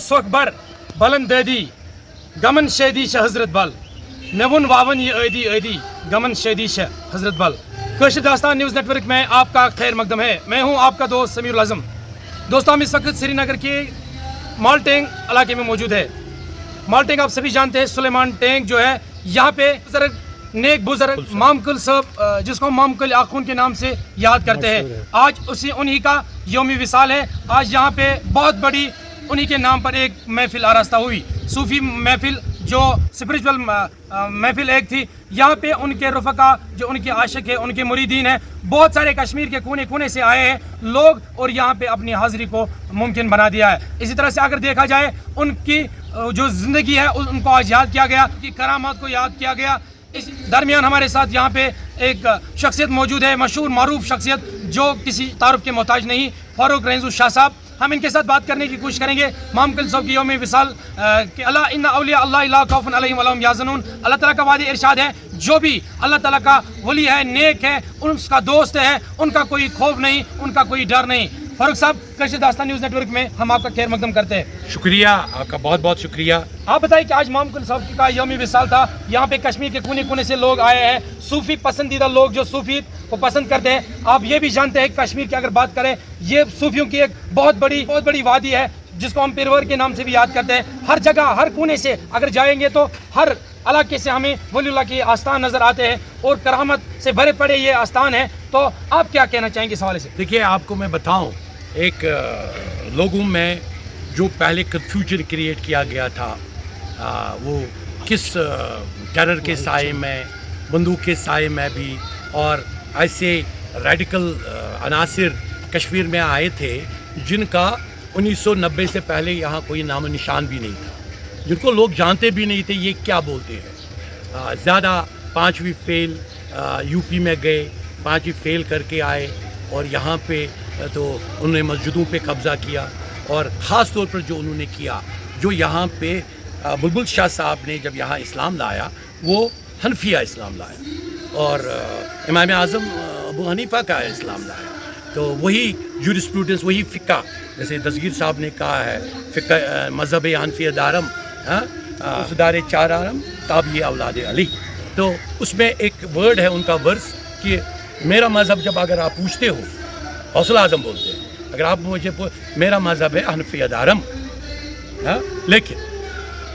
سوکھ بلن دادی گمن شیدی شہ حضرت بل میون واون یہ عیدی عیدی گمن شیدی شہ حضرت بل کوشر داستان نیوز نیٹ ورک میں آپ کا خیر مقدم ہے. میں ہوں آپ کا دوست سمیر الاعظم. دوستوں ہم اس وقت سری نگر کے مال ٹینک علاقے میں موجود ہے. مال ٹینک آپ سبھی جانتے ہیں, سلیمان ٹینک جو ہے یہاں پہ نیک بزرگ مامکل صاحب جس کو مامکل آخون کے نام سے یاد کرتے ہیں, آج انہی کا یوم وصال ہے. آج یہاں پہ بہت بڑی انہی کے نام پر ایک محفل آراستہ ہوئی, صوفی محفل جو اسپریچول محفل ایک تھی. یہاں پہ ان کے رفقا جو ان کے عاشق ہیں, ان کے مریدین ہیں, بہت سارے کشمیر کے کونے کونے سے آئے ہیں لوگ اور یہاں پہ اپنی حاضری کو ممکن بنا دیا ہے. اسی طرح سے اگر دیکھا جائے ان کی جو زندگی ہے ان کو آج یاد کیا گیا, ان کی کرامات کو یاد کیا گیا. اس درمیان ہمارے ساتھ یہاں پہ ایک شخصیت موجود ہے, مشہور معروف شخصیت جو کسی تعارف کے محتاج نہیں, فاروق رینزو شاہ صاحب. ہم ان کے ساتھ بات کرنے کی کوشش کریں گے. مامکل صاحب کی یوم وصال کہ اللہ ان اولیاء اللہ لا خوف علیہم ولا هم یحزنون. اللہ تعالیٰ کا وعدہ ارشاد ہے, جو بھی اللہ تعالیٰ کا ولی ہے, نیک ہے, اس کا دوست ہے, ان کا کوئی خوف نہیں, ان کا کوئی ڈر نہیں. فاروق صاحب, کوشر داستان نیوز نیٹ ورک میں ہم آپ کا خیر مقدم کرتے ہیں. شکریہ آپ کا, بہت بہت شکریہ. آپ بتائیں کہ آج مامکل صاحب کا یوم وصال تھا, یہاں پہ کشمیر کے کونے کونے سے لوگ آئے ہیں, صوفی پسندیدہ لوگ جو صوفی کو پسند کرتے ہیں. آپ یہ بھی جانتے ہیں کہ کشمیر کی اگر بات کریں, یہ صوفیوں کی ایک بہت بڑی وادی ہے جس کو ہم پیرور کے نام سے بھی یاد کرتے ہیں. ہر جگہ ہر کونے سے اگر جائیں گے تو ہر علاقے سے ہمیں ولی اللہ کے آستان نظر آتے ہیں اور کرامت سے بھرے پڑے یہ آستان ہیں. تو آپ کیا کہنا چاہیں گے اس حوالے سے؟ دیکھیے, آپ کو میں بتاؤں, ایک لوگوں میں جو پہلے کنفیوژن کریٹ کیا گیا تھا, وہ کس ٹیرر کے سائے میں, بندوق کے سائے میں بھی, اور ایسے ریڈیکل عناصر کشمیر میں آئے تھے جن کا 1990 سے پہلے یہاں کوئی نام و نشان بھی نہیں تھا, جن کو لوگ جانتے بھی نہیں تھے یہ کیا بولتے ہیں. زیادہ 5ویں فیل یو پی میں گئے, 5ویں فیل کر کے آئے, اور یہاں پہ تو انہوں نے مسجدوں پہ قبضہ کیا, اور خاص طور پر جو انہوں نے کیا, جو یہاں پہ بلبل شاہ صاحب نے جب یہاں اسلام لایا وہ حنفیہ اسلام لایا, اور امام اعظم ابو حنیفہ کا اسلام لایا. تو وہی جورسپروڈنس, وہی فقہ, جیسے دستگیر صاحب نے کہا ہے, فقہ مذہب حنفیہ دارم اسدار چار عالم تاب یہ اولاد علی. تو اس میں ایک ورڈ ہے ان کا ورس کہ میرا مذہب جب اگر آپ پوچھتے ہو, غوث اعظم بولتے ہیں, اگر آپ مجھے میرا مذہب ہے حنفیہ دارم, لیکن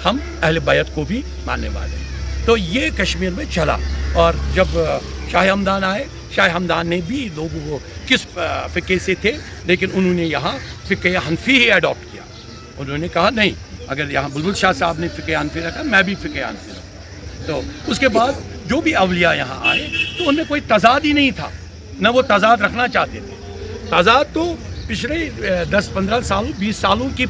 ہم اہل بیت کو بھی ماننے والے ہیں. تو یہ کشمیر میں چلا, اور جب شاہ ہمدان آئے, شاہ ہمدان نے بھی لوگوں کو کس فقہ سے تھے, لیکن انہوں نے یہاں فقہ حنفی ہی اڈاپٹ کیا. انہوں نے کہا نہیں, اگر یہاں بلبل شاہ صاحب نے فقہ حنفی رکھا, میں بھی فقہ حنفی رکھا. تو اس کے بعد جو بھی اولیاء یہاں آئے تو ان میں کوئی تضاد ہی نہیں تھا, نہ وہ تضاد رکھنا چاہتے تھے. تضاد تو پچھلے 10-15 سالوں 20 سالوں کی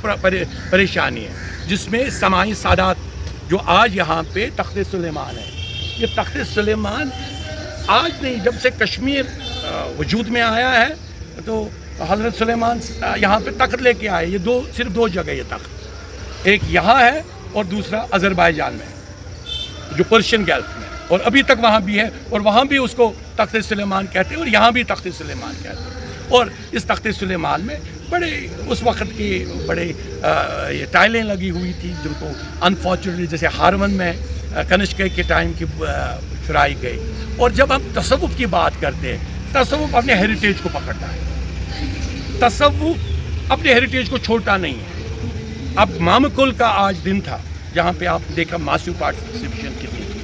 پریشانی ہے, جس میں سماعی سادات جو آج یہاں پہ تخت سلیمان ہے. یہ تخت سلیمان آج نہیں, جب سے کشمیر وجود میں آیا ہے تو حضرت سلیمان یہاں پہ تخت لے کے آئے. یہ صرف دو جگہ یہ تخت, ایک یہاں ہے اور دوسرا آذربائیجان میں جو پرشین گلف میں, اور ابھی تک وہاں بھی ہے, اور وہاں بھی اس کو تخت سلیمان کہتے ہیں اور یہاں بھی تخت سلیمان کہتے ہیں. اور اس تخت سلیمان میں بڑے اس وقت کی بڑے یہ ٹائلیں لگی ہوئی تھی جن کو انفارچونیٹلی جیسے ہارون میں کنشک کے ٹائم کی چھڑائی گئی. اور جب ہم تصوف کی بات کرتے ہیں, تصوف اپنے ہیریٹیج کو پکڑتا ہے, تصوف اپنے ہیریٹیج کو چھوڑتا نہیں ہے. اب مامکل کا آج دن تھا جہاں پہ آپ دیکھا ماسیو پارٹیسپیشن کتنی تھی.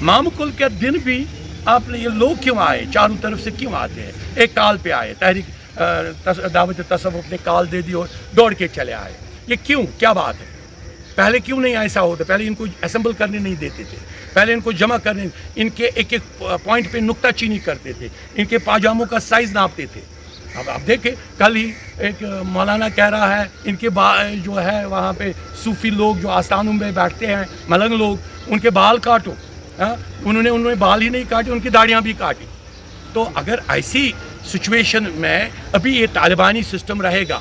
مامکل کا دن بھی آپ نے, یہ لوگ کیوں آئے, چاروں طرف سے کیوں آتے ہیں, ایک کال پہ آئے, تحریک دعوت تصوف نے کال دے دی اور دوڑ کے چلے آئے. یہ کیوں, کیا بات ہے؟ پہلے کیوں نہیں ایسا ہوتا؟ پہلے ان کو اسمبل کرنے نہیں دیتے تھے, پہلے ان کو جمع کرنے, ان کے ایک ایک پوائنٹ پہ نکتہ چینی کرتے تھے, ان کے پاجاموں کا سائز ناپتے تھے. اب آپ دیکھیں, کل ہی ایک مولانا کہہ رہا ہے ان کے جو ہے وہاں پہ صوفی لوگ جو آستانوں میں بیٹھتے ہیں, ملنگ لوگ, ان کے بال کاٹو. انہوں نے بال ہی نہیں کاٹے, ان کی داڑیاں بھی کاٹی. تو اگر ایسی سچویشن میں ابھی یہ طالبانی سسٹم رہے گا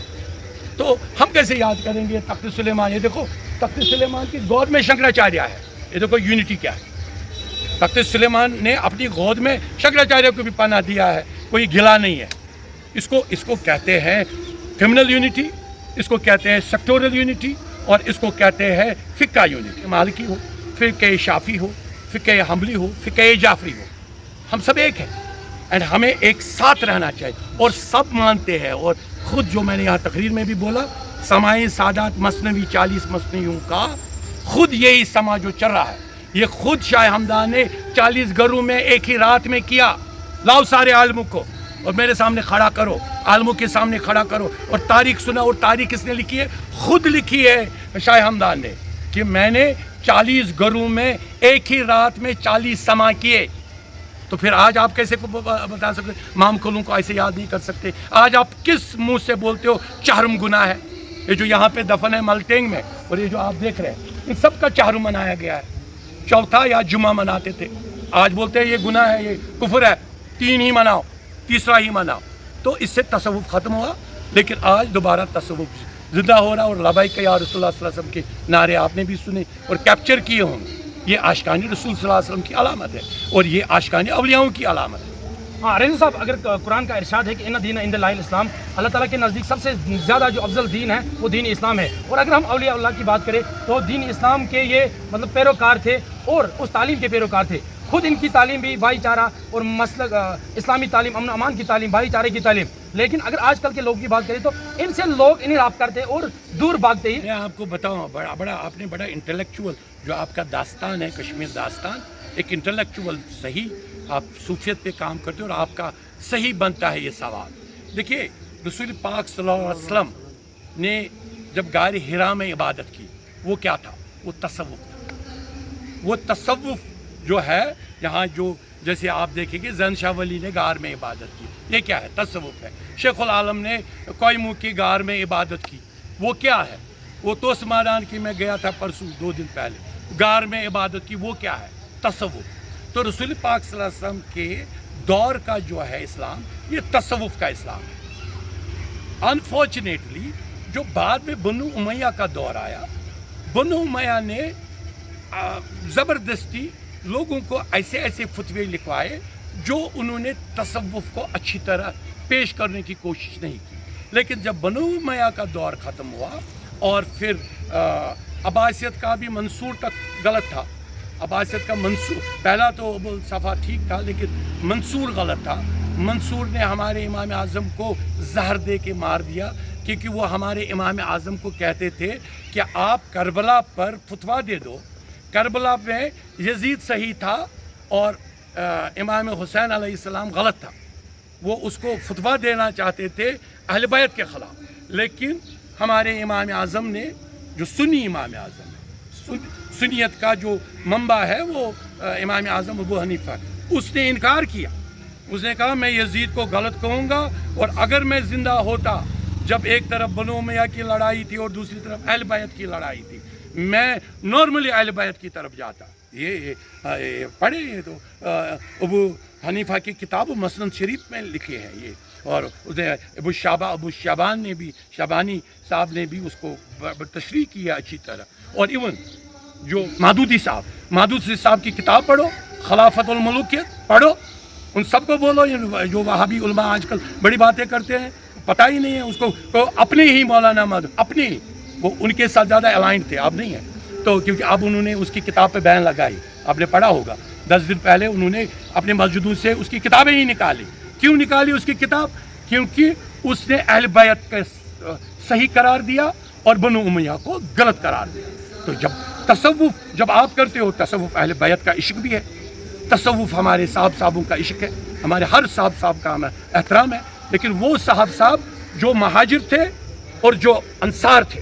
تو ہم کیسے یاد کریں گے تخت سلیمان؟ یہ دیکھو تخت سلیمان کی گود میں شنکراچاریہ ہے, یہ دیکھو یونٹی کیا ہے. تخت سلیمان نے اپنی گود میں شنکراچاریہ کو بھی پناہ دیا ہے, کوئی گلا نہیں ہے. اس کو کہتے ہیں فیمنل یونٹی, اس کو کہتے ہیں سیکٹورل یونٹی, اور اس کو کہتے ہیں فقہ یونٹ. مالکی ہو, فقہ شافی ہو, فقہ حنبلی ہو, فقہ جعفری ہو, ہم سب ایک ہیں اینڈ ہمیں ایک ساتھ رہنا چاہیے. اور سب مانتے ہیں, اور خود جو میں نے یہاں تقریر میں بھی بولا, سماعی سادات مثنوی 40 مثنویوں کا خود یہی سما جو چل رہا ہے, یہ خود شاہ ہمدان نے 40 گھروں میں ایک ہی رات میں کیا. لاؤ سارے عالموں کو اور میرے سامنے کھڑا کرو, عالموں کے سامنے کھڑا کرو, اور تاریخ سنا. اور تاریخ کس نے لکھی ہے؟ خود لکھی ہے شاہ ہمدان نے, کہ میں نے 40 گھروں میں ایک ہی رات میں 40 سما کیے. تو پھر آج آپ کیسے بتا سکتے مام کھلوں کو ایسے یاد نہیں کر سکتے؟ آج آپ کس منہ سے بولتے ہو چہرم گناہ ہے؟ یہ جو یہاں پہ دفن ہے ملٹینگ میں, اور یہ جو آپ دیکھ رہے ہیں, ان سب کا چہرم منایا گیا ہے. چوتھا یا جمعہ مناتے تھے, آج بولتے ہیں یہ گناہ ہے, یہ کفر ہے, 3 ہی مناؤ, تیسرا ہی مناؤ. تو اس سے تصوف ختم ہوا, لیکن آج دوبارہ تصوف زندہ ہو رہا. اور لبیک یا رسول اللہ صلی اللہ علیہ وسلم کے نعرے آپ نے بھی سنے اور کیپچر کیے ہوں گے. یہ عاشقان رسول صلی اللہ علیہ وسلم کی علامت ہے, اور یہ عاشقان اولیاؤں کی علامت ہے. ہاں رضا صاحب, اگر قرآن کا ارشاد ہے کہ ان دین عند اللہ الاسلام, اللہ تعالیٰ کے نزدیک سب سے زیادہ جو افضل دین ہے وہ دین اسلام ہے. اور اگر ہم اولیاء اللہ کی بات کریں تو دین اسلام کے یہ مطلب پیروکار تھے, اور اس تعلیم کے پیروکار تھے. خود ان کی تعلیم بھی بھائی چارہ اور مسلک اسلامی تعلیم, امن و امان کی تعلیم, بھائی چارے کی تعلیم. لیکن اگر آج کل کے لوگ کی بات کریں تو ان سے لوگ انحراف کرتے اور دور بھاگتے ہی. میں آپ کو بتاؤں, آپ نے بڑا انٹلیکچوئل جو آپ کا داستان ہے, کشمیر داستان, ایک انٹلیکچوئل صحیح آپ صوفیت پہ کام کرتے ہو, اور آپ کا صحیح بنتا ہے یہ سوال. دیکھیے رسول پاک صلی اللہ علیہ وسلم نے جب غار حرا میں عبادت کی, وہ کیا تھا؟ وہ تصوف تھا. وہ تصوف جو ہے یہاں, جو جیسے آپ دیکھیں گے زن شاہ ولی نے غار میں عبادت کی, یہ کیا ہے؟ تصوف ہے. شیخ العالم نے کوئمو کی غار میں عبادت کی, وہ کیا ہے؟ وہ توس میدان کی میں گیا تھا پرسوں 2 دن پہلے, غار میں عبادت کی, وہ کیا ہے؟ تصوف. تو رسول پاک صلی اللہ علیہ وسلم کے دور کا جو ہے اسلام, یہ تصوف کا اسلام ہے. انفارچونیٹلی جو بعد میں بنو امیہ کا دور آیا, بنو امیہ نے زبردستی لوگوں کو ایسے ایسے فتوے لکھوائے جو انہوں نے تصوف کو اچھی طرح پیش کرنے کی کوشش نہیں کی. لیکن جب بنو امیہ کا دور ختم ہوا, اور پھر عباسیت کا بھی منصور تک غلط تھا. عباسیت کا منصور پہلا تو ابو صفا ٹھیک تھا, لیکن منصور غلط تھا. منصور نے ہمارے امام اعظم کو زہر دے کے مار دیا, کیونکہ وہ ہمارے امام اعظم کو کہتے تھے کہ آپ کربلا پر فتویٰ دے دو. کربلا میں یزید صحیح تھا اور امام حسین علیہ السلام غلط تھا. وہ اس کو فتویٰ دینا چاہتے تھے اہل بیت کے خلاف. لیکن ہمارے امام اعظم نے, جو سنی امام اعظم ہے, سنیت کا جو منبع ہے وہ امام اعظم ابو حنیفہ, اس نے انکار کیا. اس نے کہا میں یزید کو غلط کہوں گا, اور اگر میں زندہ ہوتا جب ایک طرف بنو امیہ کی لڑائی تھی اور دوسری طرف اہل بیت کی لڑائی تھی, میں نارملی اہل بیت کی طرف جاتا. یہ پڑھے, یہ تو ابو حنیفہ کی کتاب مسند شریف میں لکھے ہیں یہ. اور ابو شابان نے بھی, شابانی صاحب نے بھی اس کو تشریح کیا اچھی طرح. اور ایون جو مادودی صاحب کی کتاب پڑھو, خلافت الملوکیت پڑھو, ان سب کو بولو. جو وہابی علماء آج کل بڑی باتیں کرتے ہیں, پتہ ہی نہیں ہے اس کو اپنے ہی مولانا مادود, اپنے ہی, وہ ان کے ساتھ زیادہ الائنڈ تھے, اب نہیں ہے. تو کیونکہ اب انہوں نے اس کی کتاب پہ بین لگائی, آپ نے پڑھا ہوگا 10 دن پہلے انہوں نے اپنے مسجدوں سے اس کی کتابیں ہی نکالی. کیوں نکالی اس کی کتاب؟ کیونکہ اس نے اہل بیت کا صحیح قرار دیا اور بنو امیہ کو غلط قرار دیا. تو جب آپ کرتے ہو تصوف, اہل بیت کا عشق بھی ہے, تصوف ہمارے صاحبوں کا عشق ہے, ہمارے ہر صاحب کا ہمیں احترام ہے. لیکن وہ صاحب جو مہاجر تھے اور جو انصار تھے,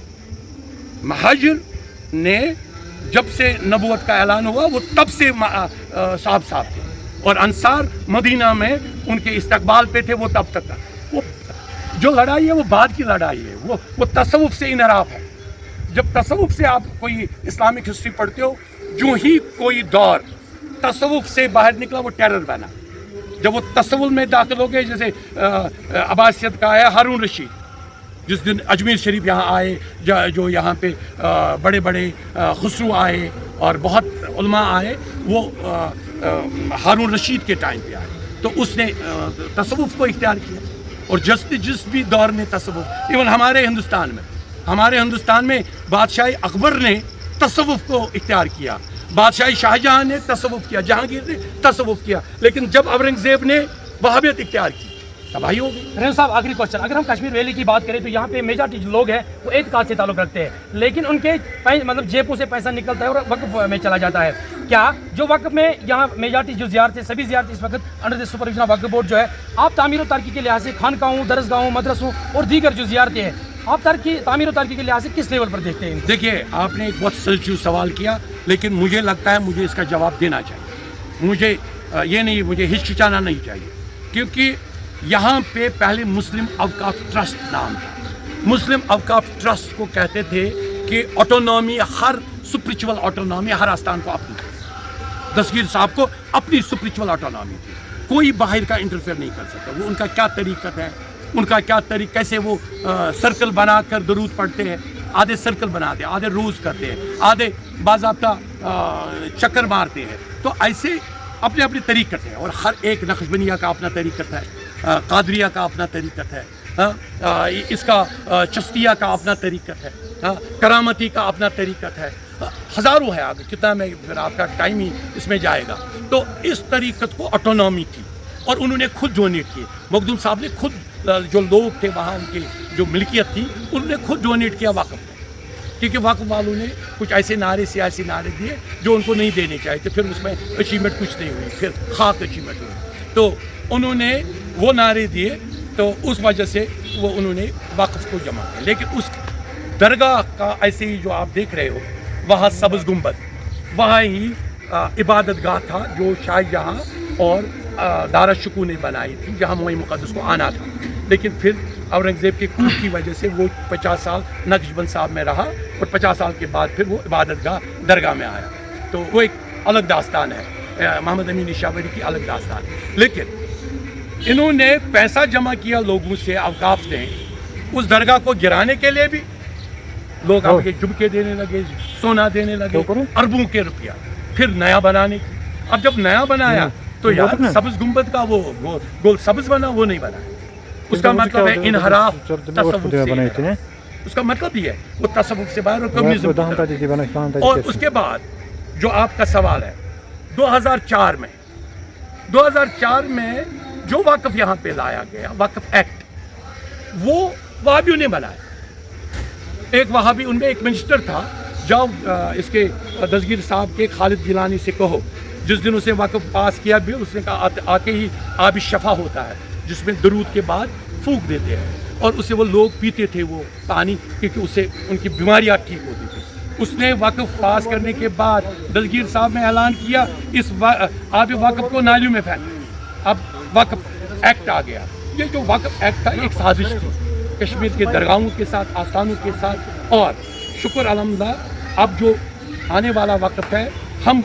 مہاجر نے جب سے نبوت کا اعلان ہوا وہ تب سے صاحب تھے, اور انصار مدینہ میں ان کے استقبال پہ تھے, وہ تب تک تھا. وہ جو لڑائی ہے وہ بعد کی لڑائی ہے, وہ تصوف سے انحراف ہے. جب تصوف سے آپ کوئی اسلامک ہسٹری پڑھتے ہو, جو ہی کوئی دور تصوف سے باہر نکلا وہ ٹیرر بنا. جب وہ تصوف میں داخل ہو گئے, جیسے عباسیت کا ہے ہارون رشید, جس دن اجمیر شریف یہاں آئے, جو یہاں پہ بڑے بڑے خسرو آئے اور بہت علماء آئے, وہ ہارون رشید کے ٹائم پہ آئے. تو اس نے تصوف کو اختیار کیا. اور جس بھی دور میں تصوف, ایون ہمارے ہندوستان میں ہمارے ہندوستان میں بادشاہ اکبر نے تصوف کو اختیار کیا، بادشاہ شاہجہاں نے تصوف کیا، جہانگیر نے تصوف کیا، لیکن جب اورنگزیب نے وہابیت اختیار کی تباہی ہو گئی۔ رحیم صاحب آخری کوشچن، اگر ہم کشمیر ویلی کی بات کریں تو یہاں پہ میجارٹی جو لوگ ہیں وہ اعتقاد سے تعلق رکھتے ہیں، لیکن ان کے مطلب جیبوں سے پیسہ نکلتا ہے اور وقف میں چلا جاتا ہے۔ کیا جو وقف میں یہاں میجارٹی جو زیارتیں سبھی زیارتیں اس وقت انڈر دی سپرویژن آف وقف بورڈ جو ہے، آپ تعمیر و ترقی کے لحاظ سے خانقاہوں، درسگاہوں، مدرسوں اور دیگر جو زیارتیں ہیں آپ تعمیر و ترقی کے لحاظ سے کس لیول پر دیکھتے ہیں؟ دیکھیے آپ نے ایک بہت سنجیدہ سوال کیا، لیکن مجھے لگتا ہے مجھے اس کا جواب دینا چاہیے، مجھے یہ نہیں، مجھے ہچکچانا نہیں چاہیے، کیونکہ یہاں پہ پہلے مسلم اوقاف ٹرسٹ نام تھا۔ مسلم اوقاف ٹرسٹ کو کہتے تھے کہ آٹونومی، ہر سپریچول آٹونومی ہر آستان کو اپنی تھی، دستگیر صاحب کو اپنی سپریچول آٹونومی تھی، کوئی باہر کا انٹرفیئر نہیں کر سکتا۔ وہ ان کا کیا طریقت ہے، ان کا کیا طریقہ، کیسے وہ سرکل بنا کر درود پڑھتے ہیں، آدھے سرکل بناتے ہیں، آدھے روز کرتے ہیں، آدھے باضابطہ چکر مارتے ہیں، تو ایسے اپنے اپنی طریقت ہے، اور ہر ایک نقشبندیہ کا اپنا طریقت ہے، قادریہ کا اپنا طریقت ہے، اس کا چشتیہ کا اپنا طریقت ہے، کرامتی کا اپنا طریقت ہے، ہزاروں ہے، آگے کتنا میں پھر آپ کا ٹائم ہی اس میں جائے گا۔ تو اس طریقت کو آٹونومی تھی اور انہوں نے خود ڈونیٹ کیے، مخدوم صاحب نے خود، جو لوگ تھے وہاں ان کی جو ملکیت تھی انہوں نے خود ڈونیٹ کیا وقف میں، کیونکہ وقف والوں نے کچھ ایسے نعرے، سیاسی نعرے دیے جو ان کو نہیں دینے چاہیے تھے، پھر اس میں اچیومنٹ کچھ نہیں ہوئی، پھر خاک اچیومنٹ ہوئی، تو انہوں نے وہ نعرے دیے، تو اس وجہ سے وہ انہوں نے وقف کو جمع کیا۔ لیکن اس درگاہ کا ایسے ہی جو آپ دیکھ رہے ہو، وہاں سبز گنبد، وہاں ہی عبادت گاہ تھا جو شاہ جہاں اور دارا شکوہ نے بنائی تھی، جہاں موئی مقدس کو آنا تھا، لیکن پھر اورنگزیب کے کوپ کی وجہ سے وہ 50 سال نقشبند صاحب میں رہا، اور 50 سال کے بعد پھر وہ عبادت گاہ درگاہ میں آیا، تو وہ ایک الگ داستان ہے، محمد امین نشابوری کی الگ داستان ہے۔ لیکن انہوں نے پیسہ جمع کیا لوگوں سے، اوقاف نے، اس درگاہ کو گرانے کے لیے بھی لوگ اب یہ جھمکے دینے لگے، سونا دینے لگے، اربوں کے روپیہ، پھر نیا بنانے کی۔ اب جب نیا بنایا تو یار سبز گنبد کا وہ گول سبز بنا، وہ نہیں بنا، اس کا مطلب ہے انحراف تصوف سے، اس کا مطلب یہ ہے وہ تصوف سے باہر اور کمیونزم کی طرف۔ اور اس کے بعد جو آپ کا سوال ہے، 2004 میں جو وقف یہاں پہ لایا گیا، وقف ایکٹ، وہ وہابیوں نے بنایا۔ ایک وہابی، ان میں ایک منسٹر تھا، جاؤ اس کے دستگیر صاحب کے خالد گیلانی سے کہو، جس دن اسے وقف پاس کیا بھی، اس نے کہا آتے ہی آب شفا ہوتا ہے جس میں درود کے بعد پھونک دیتے ہیں، اور اسے وہ لوگ پیتے تھے وہ پانی، کیونکہ اس سے ان کی بیماریاں ٹھیک ہوتی تھی۔ اس نے وقف پاس کرنے کے بعد دستگیر صاحب نے اعلان کیا اس آب وقف کو نالیوں میں پھینک، اب وقف ایکٹ آ گیا۔ یہ جو وقف ایکٹ تھا ایک سازش تھی کشمیر کے درگاہوں کے ساتھ، آستانوں کے ساتھ، اور شکر الحمدللہ اب جو آنے والا وقف ہے، ہم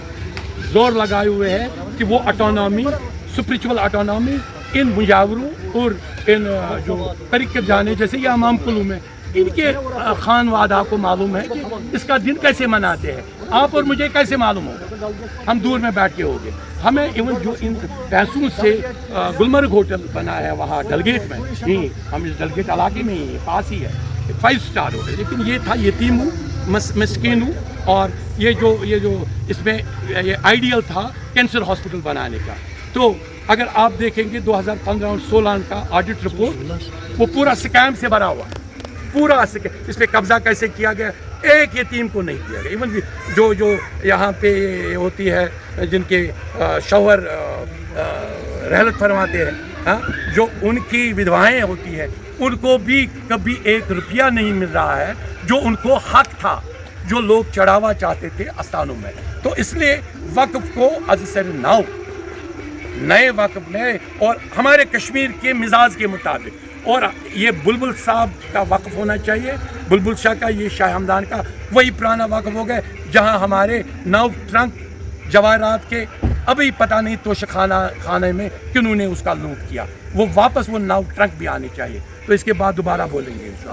زور لگائے ہوئے ہیں کہ وہ آٹونومی، سپریچول آٹونومی، ان مجاوروں اور ان جو طریقت جانے جیسے یہ امام کلو میں، ان کے خان وادہ کو معلوم ہے کہ اس کا دن کیسے مناتے ہیں، آپ اور مجھے کیسے معلوم ہوگا، ہم دور میں بیٹھ کے ہوگے، ہمیں ایون جو ان پیسوں سے گلمرگ ہوٹل بنا ہے وہاں ڈلگیٹ میں، نہیں ہم اس ڈلگیٹ علاقے میں ہی پاس ہی ہے، 5 اسٹار ہوٹل، لیکن یہ تھا یتیم ہوں، مسکین ہوں، اور یہ جو اس میں یہ آئیڈیل تھا کینسر ہاسپٹل بنانے کا۔ تو اگر آپ دیکھیں گے 2015 اور 16 کا آڈٹ رپورٹ، وہ پورا سکیم سے بھرا ہوا، پورا اس پہ قبضہ کیسے کیا گیا، ایک یتیم کو نہیں دیا گیا، ایون جو یہاں پہ ہوتی ہے جن کے شوہر رحلت فرماتے ہیں، جو ان کی ودوائیں ہوتی ہیں، ان کو بھی کبھی 1 روپیہ نہیں مل رہا ہے جو ان کو حق تھا، جو لوگ چڑھاوا چاہتے تھے آستانوں میں۔ تو اس لیے وقف کو از سر نو نئے وقف میں اور ہمارے کشمیر کے مزاج کے مطابق، اور یہ بلبل صاحب کا وقف ہونا چاہیے، بلبل شاہ کا، یہ شاہ ہمدان کا وہی پرانا وقف ہو گئے، جہاں ہمارے 9 ٹرنک جواہرات کے ابھی پتہ نہیں توش خانے میں کنہوں نے اس کا لوٹ کیا، وہ واپس وہ 9 ٹرنک بھی آنے چاہیے۔ تو اس کے بعد دوبارہ بولیں گے انشاءاللہ۔